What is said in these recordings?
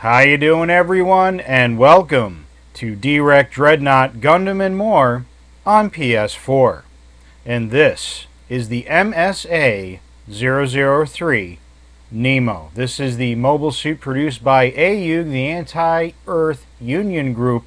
How you doing, everyone, and welcome to Direct Dreadnought Gundam and more on PS4. And this is the MSA 003 Nemo. This is the mobile suit produced by Ayub, the Anti-Earth Union Group,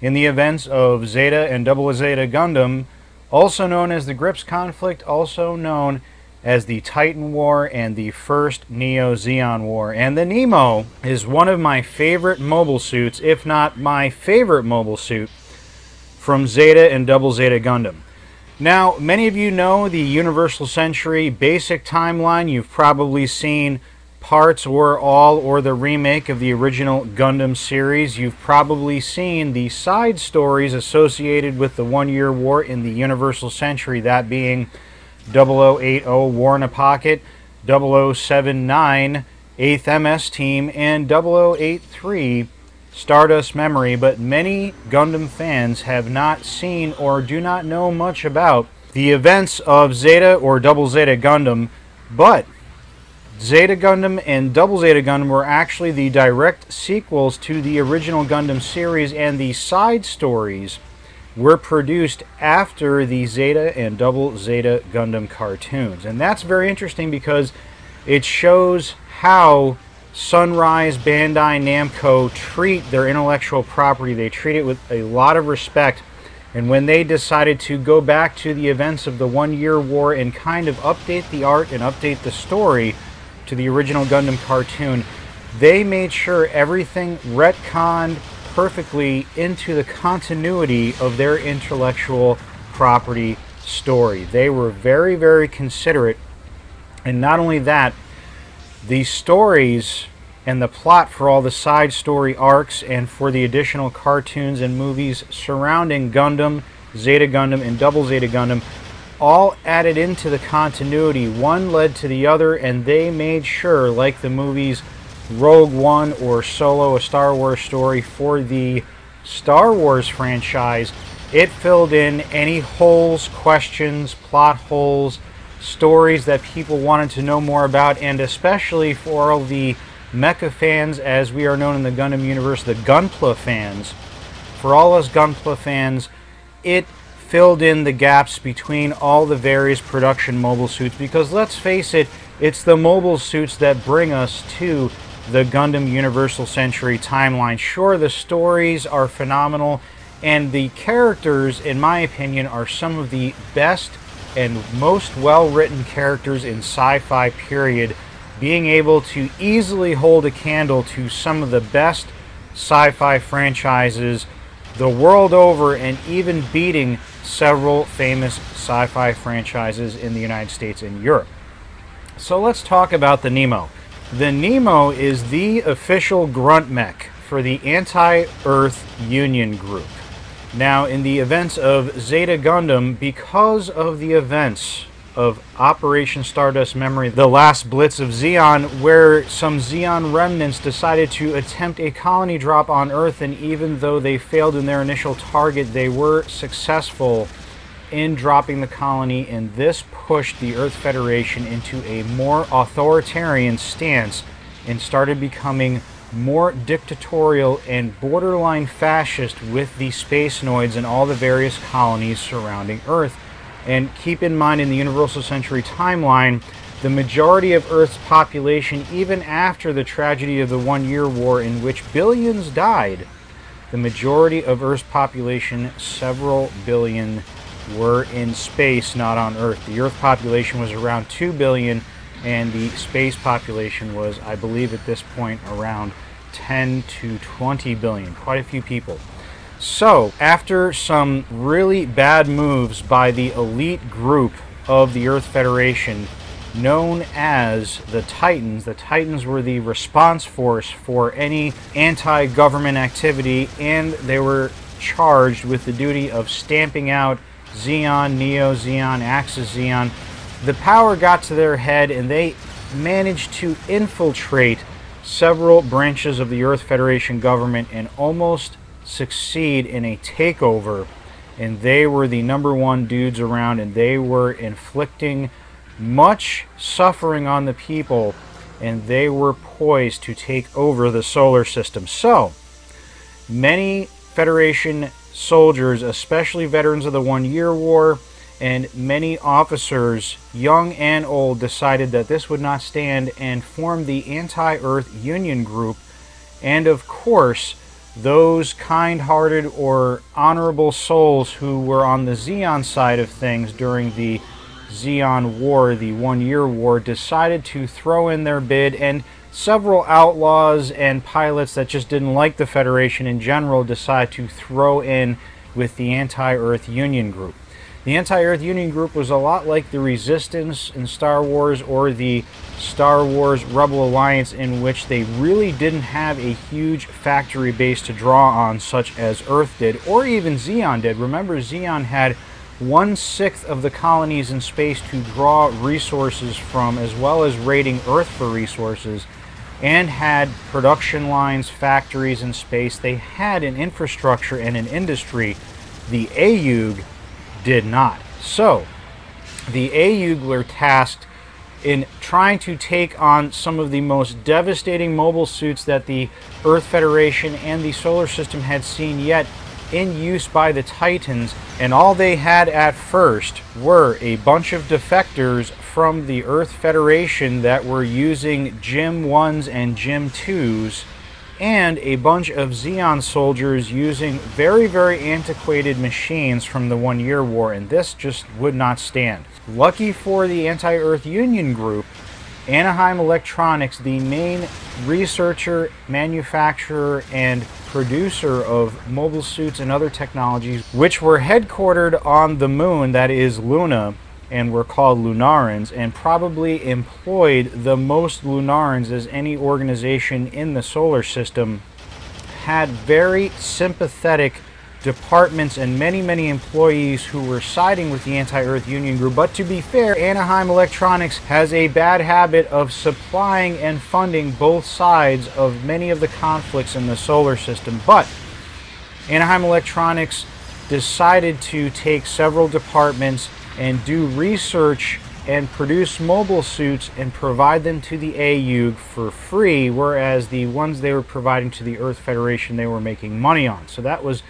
in the events of Zeta and Double Zeta Gundam, also known as the Grips Conflict, also known as the Titan War and the first Neo-Zeon War. And the Nemo is one of my favorite mobile suits, if not my favorite mobile suit, from Zeta and Double Zeta Gundam. Now, many of you know the Universal Century basic timeline. You've probably seen parts or all or the remake of the original Gundam series. You've probably seen the side stories associated with the 1 Year War in the Universal Century, that being 0080 War in a Pocket, 0079 8th MS Team, and 0083 Stardust Memory. But many Gundam fans have not seen or do not know much about the events of Zeta or Double Zeta Gundam. But Zeta Gundam and Double Zeta Gundam were actually the direct sequels to the original Gundam series, and the side stories were produced after the Zeta and Double Zeta Gundam cartoons. And that's very interesting because it shows how Sunrise, Bandai, Namco treat their intellectual property. They treat it with a lot of respect. And when they decided to go back to the events of the 1 Year War and kind of update the art and update the story to the original Gundam cartoon, they made sure everything retconned perfectly into the continuity of their intellectual property story. They were very, very considerate. And not only that, the stories and the plot for all the side story arcs and for the additional cartoons and movies surrounding Gundam, Zeta Gundam, and Double Zeta Gundam all added into the continuity. One led to the other, and they made sure, like the movies Rogue One or Solo, a Star Wars story for the Star Wars franchise, it filled in any holes, questions, plot holes, stories that people wanted to know more about. And especially for all the mecha fans, as we are known in the Gundam universe, the Gunpla fans, for all us Gunpla fans, it filled in the gaps between all the various production mobile suits, because let's face it, it's the mobile suits that bring us to the Gundam Universal Century timeline. Sure, the stories are phenomenal, and the characters, in my opinion, are some of the best and most well-written characters in sci-fi period, being able to easily hold a candle to some of the best sci-fi franchises the world over, and even beating several famous sci-fi franchises in the United States and Europe. So let's talk about the Nemo. The Nemo is the official grunt mech for the Anti-Earth Union Group. Now, in the events of Zeta Gundam, because of the events of Operation Stardust Memory, the last blitz of Zeon, where some Zeon remnants decided to attempt a colony drop on Earth, and even though they failed in their initial target, they were successful in dropping the colony, and this pushed the Earth Federation into a more authoritarian stance and started becoming more dictatorial and borderline fascist with the space noids and all the various colonies surrounding Earth. And keep in mind, in the Universal Century timeline, the majority of Earth's population, even after the tragedy of the 1 Year War in which billions died, the majority of Earth's population, several billion, were in space, not on Earth. The Earth population was around 2 billion, and the space population was, I believe at this point, around 10 to 20 billion. Quite a few people. So, after some really bad moves by the elite group of the Earth Federation, known as the Titans were the response force for any anti-government activity, and they were charged with the duty of stamping out Zeon, Neo-Zeon, Axis Zeon. The power got to their head, and they managed to infiltrate several branches of the Earth Federation government and almost succeed in a takeover. And they were the #1 dudes around, and they were inflicting much suffering on the people and they were poised to take over the solar system. So, many Federation soldiers, especially veterans of the 1 Year War, and many officers, young and old, decided that this would not stand and formed the Anti-Earth Union Group. And of course, those kind-hearted or honorable souls who were on the Zeon side of things during the Zeon War, the 1 Year War, decided to throw in their bid, and several outlaws and pilots that just didn't like the Federation in general decided to throw in with the Anti-Earth Union Group. The Anti-Earth Union Group was a lot like the Resistance in Star Wars or the Star Wars Rebel Alliance, in which they really didn't have a huge factory base to draw on, such as Earth did, or even Zeon did. Remember, Zeon had 1/6 of the colonies in space to draw resources from, as well as raiding Earth for resources, and had production lines, factories in space. They had an infrastructure and an industry. The Ayub did not. So, the Ayub were tasked in trying to take on some of the most devastating mobile suits that the Earth Federation and the solar system had seen yet in use by the Titans, and all they had at first were a bunch of defectors from the Earth Federation that were using Gym 1s and Gym 2s, and a bunch of Zeon soldiers using very, very antiquated machines from the 1 Year War, and this just would not stand. Lucky for the Anti-Earth Union Group, Anaheim Electronics, the main researcher, manufacturer, and producer of mobile suits and other technologies, which were headquartered on the moon, that is Luna, and were called Lunarans, and probably employed the most Lunarans as any organization in the solar system, had very sympathetic departments and many, many employees who were siding with the Anti-Earth Union Group. But to be fair, Anaheim Electronics has a bad habit of supplying and funding both sides of many of the conflicts in the solar system. But Anaheim Electronics decided to take several departments and do research and produce mobile suits and provide them to the Ayub for free, whereas the ones they were providing to the Earth Federation they were making money on. So that was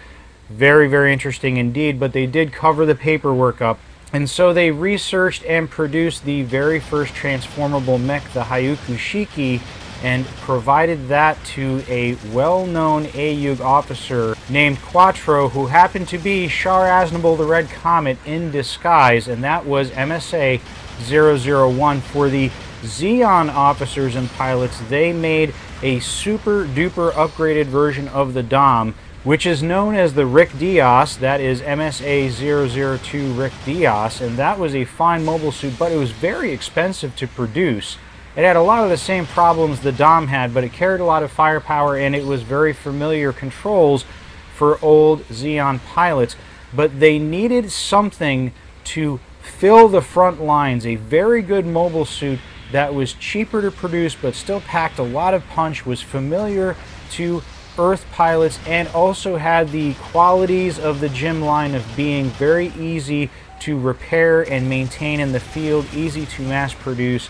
very, very interesting indeed, but they did cover the paperwork up. And so they researched and produced the very first transformable mech, the Hayuku Shiki, and provided that to a well-known Ayub officer named Quattro, who happened to be Shar Aznable the Red Comet in disguise, and that was MSA 001. For the Zeon officers and pilots, they made a super-duper upgraded version of the Dom, which is known as the Rick Dios. That is MSA 002 Rick Dios, and that was a fine mobile suit, but it was very expensive to produce. It had a lot of the same problems the Dom had, but it carried a lot of firepower, and it was very familiar controls for old Zeon pilots. But they needed something to fill the front lines, a very good mobile suit that was cheaper to produce but still packed a lot of punch, was familiar to Earth pilots, and also had the qualities of the Gym line of being very easy to repair and maintain in the field, easy to mass produce,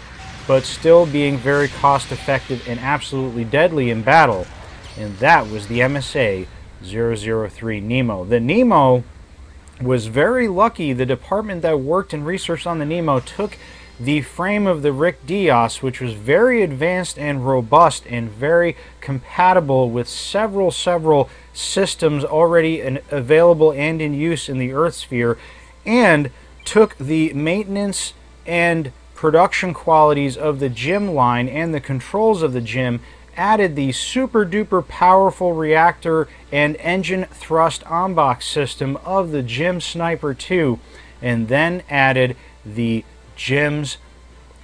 but still being very cost effective and absolutely deadly in battle. And that was the MSA 003 Nemo. The Nemo was very lucky. The department that worked and researched on the Nemo took the frame of the Rick Dios, which was very advanced and robust and very compatible with several systems already available and in use in the Earth sphere, and took the maintenance and production qualities of the Gym line and the controls of the Gym, added the super duper powerful reactor and engine thrust on-box system of the Gym Sniper 2, and then added the Gym's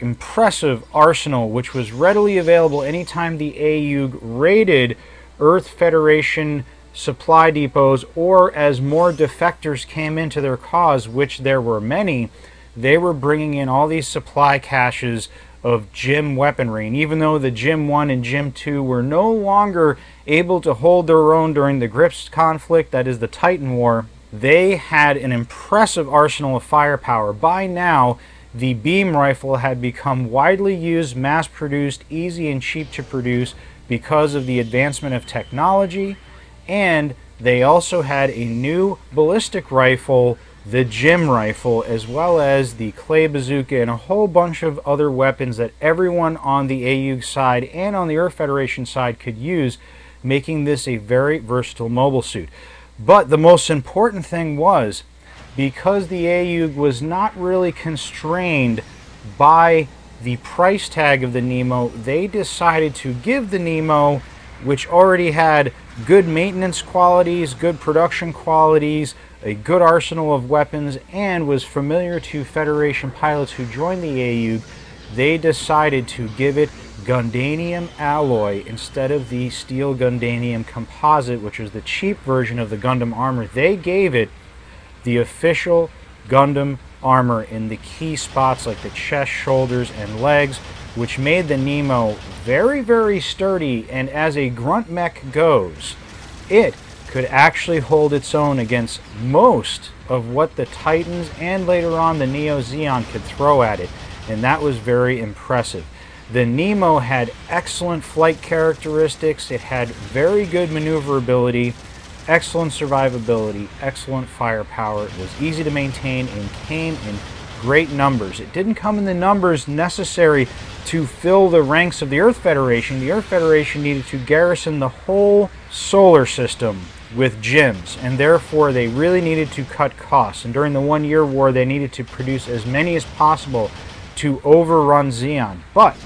impressive arsenal, which was readily available anytime the Ayub raided Earth Federation supply depots, or as more defectors came into their cause, which there were many. They were bringing in all these supply caches of Gym weaponry, and even though the Gym 1 and Gym 2 were no longer able to hold their own during the Grips conflict, that is the Titan War, they had an impressive arsenal of firepower. By now, the beam rifle had become widely used, mass-produced, easy and cheap to produce because of the advancement of technology, and they also had a new ballistic rifle, the Jim rifle, as well as the clay bazooka and a whole bunch of other weapons that everyone on the Ayub side and on the Earth Federation side could use, making this a very versatile mobile suit. But the most important thing was, because the Ayub was not really constrained by the price tag of the Nemo, they decided to give the Nemo, which already had good maintenance qualities, good production qualities, a good arsenal of weapons, and was familiar to Federation pilots who joined the Ayub, they decided to give it Gundanium alloy instead of the steel Gundanium composite, which was the cheap version of the Gundam armor. They gave it the official Gundam armor in the key spots like the chest, shoulders, and legs, which made the Nemo very, very sturdy, and as a grunt mech goes, it could actually hold its own against most of what the Titans and later on the Neo Zeon could throw at it, and that was very impressive. The Nemo had excellent flight characteristics, it had very good maneuverability, excellent survivability, excellent firepower, it was easy to maintain, and came in great numbers. It didn't come in the numbers necessary to fill the ranks of the Earth Federation. The Earth Federation needed to garrison the whole solar system with GIMs, and therefore they really needed to cut costs. And during the 1 year war, they needed to produce as many as possible to overrun Zeon. But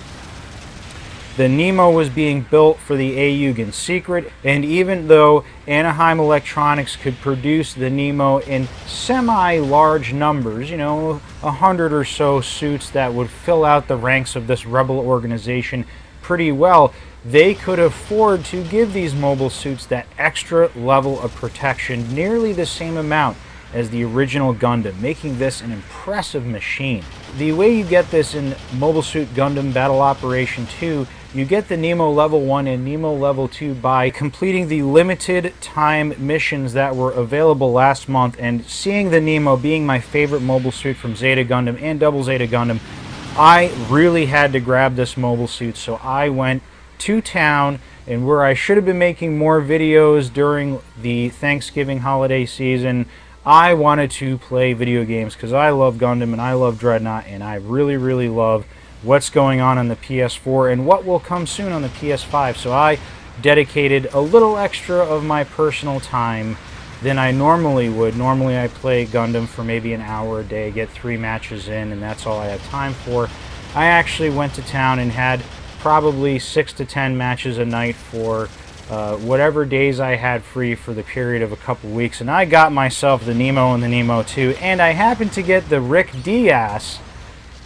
the Nemo was being built for the Ayub in secret, and even though Anaheim Electronics could produce the Nemo in semi-large numbers, 100 or so suits that would fill out the ranks of this rebel organization pretty well, they could afford to give these mobile suits that extra level of protection, nearly the same amount as the original Gundam, making this an impressive machine. The way you get this in Mobile Suit Gundam Battle Operation 2, you get the Nemo Level 1 and Nemo Level 2 by completing the limited time missions that were available last month, and seeing the Nemo being my favorite mobile suit from Zeta Gundam and Double Zeta Gundam, I really had to grab this mobile suit, so I went to town, and where I should have been making more videos during the Thanksgiving holiday season, I wanted to play video games because I love Gundam and I love Dreadnought, and I really, really love what's going on the PS4 and what will come soon on the PS5. So I dedicated a little extra of my personal time than I normally would. Normally I play Gundam for maybe an hour a day, get 3 matches in, and that's all I have time for. I actually went to town and had probably 6 to 10 matches a night for whatever days I had free for the period of a couple weeks, and I got myself the Nemo and the Nemo 2, and I happened to get the Rick Diaz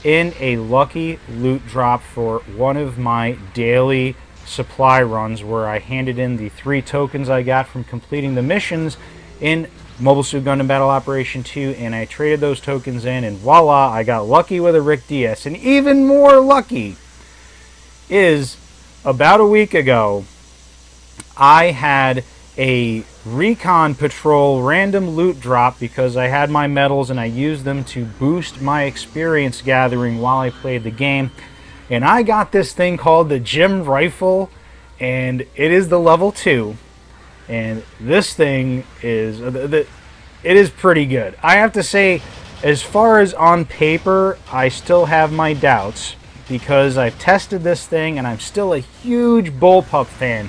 in a lucky loot drop for one of my daily supply runs, where I handed in the 3 tokens I got from completing the missions in Mobile Suit Gundam Battle Operation 2, and I traded those tokens in, and voila, I got lucky with a Rick Diaz. And even more lucky is, about a week ago, I had a recon patrol random loot drop because I had my medals and I used them to boost my experience gathering while I played the game. And I got this thing called the Jim rifle, and it is the level 2. And this thing is, it is pretty good. I have to say, as far as on paper, I still have my doubts because I've tested this thing and I'm still a huge bullpup fan.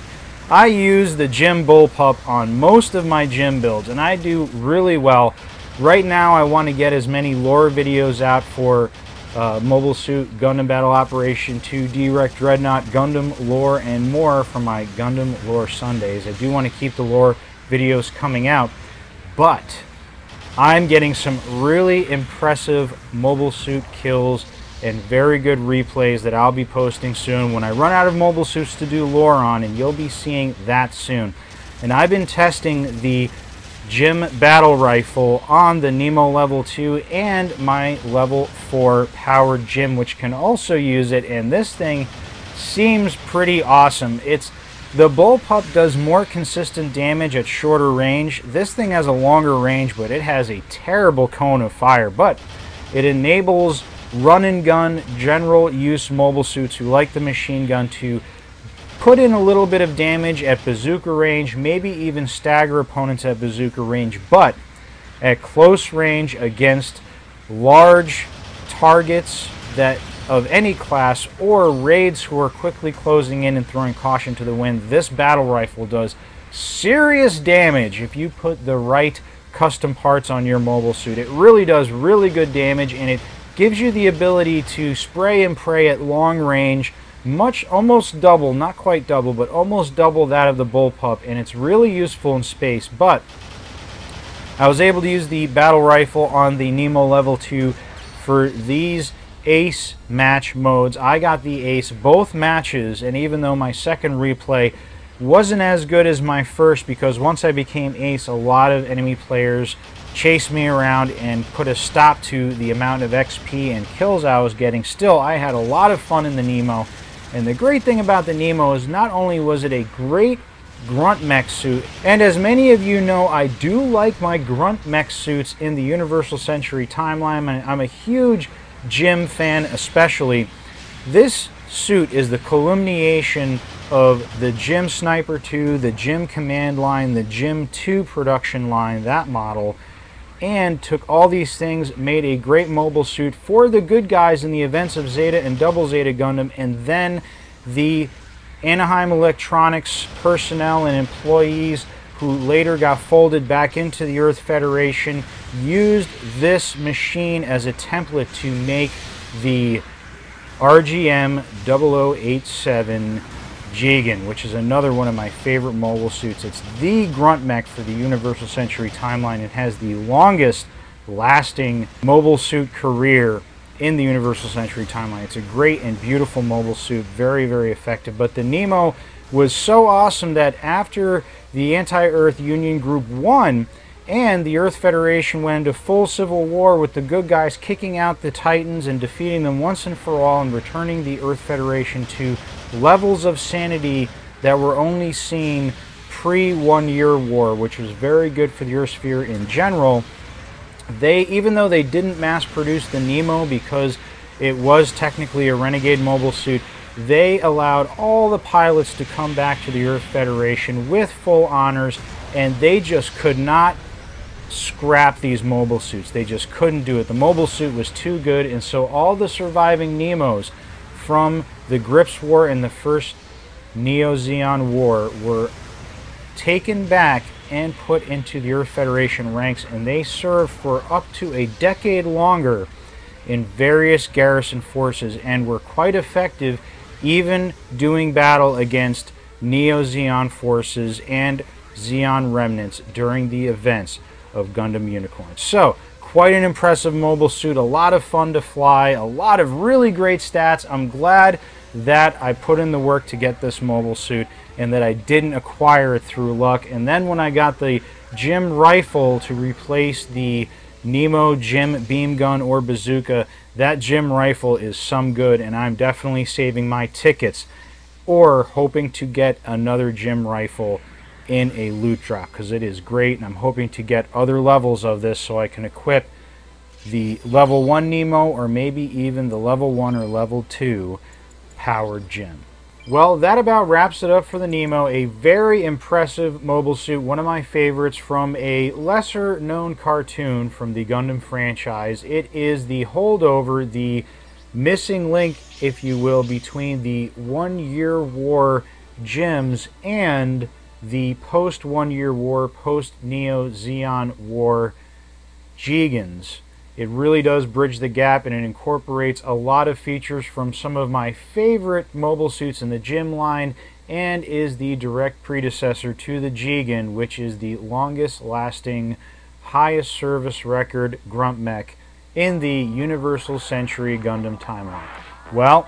I use the Jim bullpup on most of my Jim builds, and I do really well. Right now I want to get as many lore videos out for Mobile Suit Gundam Battle Operation 2, Direct Dreadnought, Gundam lore, and more for my Gundam Lore Sundays. I do want to keep the lore videos coming out, but I'm getting some really impressive Mobile Suit kills and very good replays that I'll be posting soon when I run out of mobile suits to do lore on, and you'll be seeing that soon. And I've been testing the Jim battle rifle on the Nemo level 2 and my level 4 powered Jim, which can also use it, and this thing seems pretty awesome. The bullpup does more consistent damage at shorter range. This thing has a longer range, but it has a terrible cone of fire, but it enables run and gun, general use mobile suits who like the machine gun to put in a little bit of damage at bazooka range, maybe even stagger opponents at bazooka range, but at close range against large targets that of any class or raids who are quickly closing in and throwing caution to the wind, this battle rifle does serious damage if you put the right custom parts on your mobile suit. It really does really good damage, and it gives you the ability to spray and pray at long range, almost double, not quite double, but almost double that of the bullpup, and it's really useful in space. But I was able to use the battle rifle on the Nemo level 2 for these ace match modes. I got the ace both matches, and even though my second replay wasn't as good as my first, because once I became ace, a lot of enemy players chased me around and put a stop to the amount of XP and kills I was getting. Still, I had a lot of fun in the Nemo, and the great thing about the Nemo is not only was it a great grunt mech suit, and as many of you know, I do like my grunt mech suits in the Universal Century timeline. I'm a huge Jim fan, especially. This suit is the culmination of the Jim Sniper 2, the Jim Command line, the Jim 2 production line, that model, and took all these things, made a great mobile suit for the good guys in the events of Zeta and Double Zeta Gundam, and then the Anaheim Electronics personnel and employees who later got folded back into the Earth Federation used this machine as a template to make the RGM 0087 Jigen, which is another one of my favorite mobile suits. It's the grunt mech for the Universal Century timeline. It has the longest lasting mobile suit career in the Universal Century timeline. It's a great and beautiful mobile suit, very, very effective. But the Nemo was so awesome that after the Anti-Earth Union Group won and the Earth Federation went into full civil war with the good guys kicking out the Titans and defeating them once and for all and returning the Earth Federation to levels of sanity that were only seen pre-1 Year War, which was very good for the Earth sphere in general. Even though they didn't mass produce the Nemo because it was technically a renegade mobile suit, they allowed all the pilots to come back to the Earth Federation with full honors, and they just could not scrap these mobile suits. They just couldn't do it. The mobile suit was too good, and so all the surviving Nemos from the Grips War and the first Neo-Zeon War were taken back and put into the Earth Federation ranks, and they served for up to a decade longer in various garrison forces and were quite effective, even doing battle against Neo-Zeon forces and Zeon remnants during the events of Gundam Unicorn. So, quite an impressive mobile suit, a lot of fun to fly, a lot of really great stats. I'm glad that I put in the work to get this mobile suit and that I didn't acquire it through luck. And then when I got the Jim rifle to replace the Nemo Jim beam gun or bazooka, that Jim rifle is some good, and I'm definitely saving my tickets or hoping to get another Jim rifle in a loot drop because it is great, and I'm hoping to get other levels of this so I can equip the level 1 Nemo or maybe even the level 1 or level 2 powered Jim. Well, that about wraps it up for the Nemo. A very impressive mobile suit, one of my favorites from a lesser known cartoon from the Gundam franchise. It is the holdover, the missing link, if you will, between the 1 Year War Jims and the post 1 Year War, post Neo-Zeon War Jigens. It really does bridge the gap, and it incorporates a lot of features from some of my favorite mobile suits in the Jim line, and is the direct predecessor to the Jigen, which is the longest lasting, highest service record grunt mech in the Universal Century Gundam timeline. Well,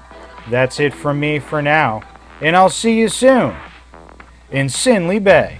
that's it from me for now, and I'll see you soon in Sinley Bay.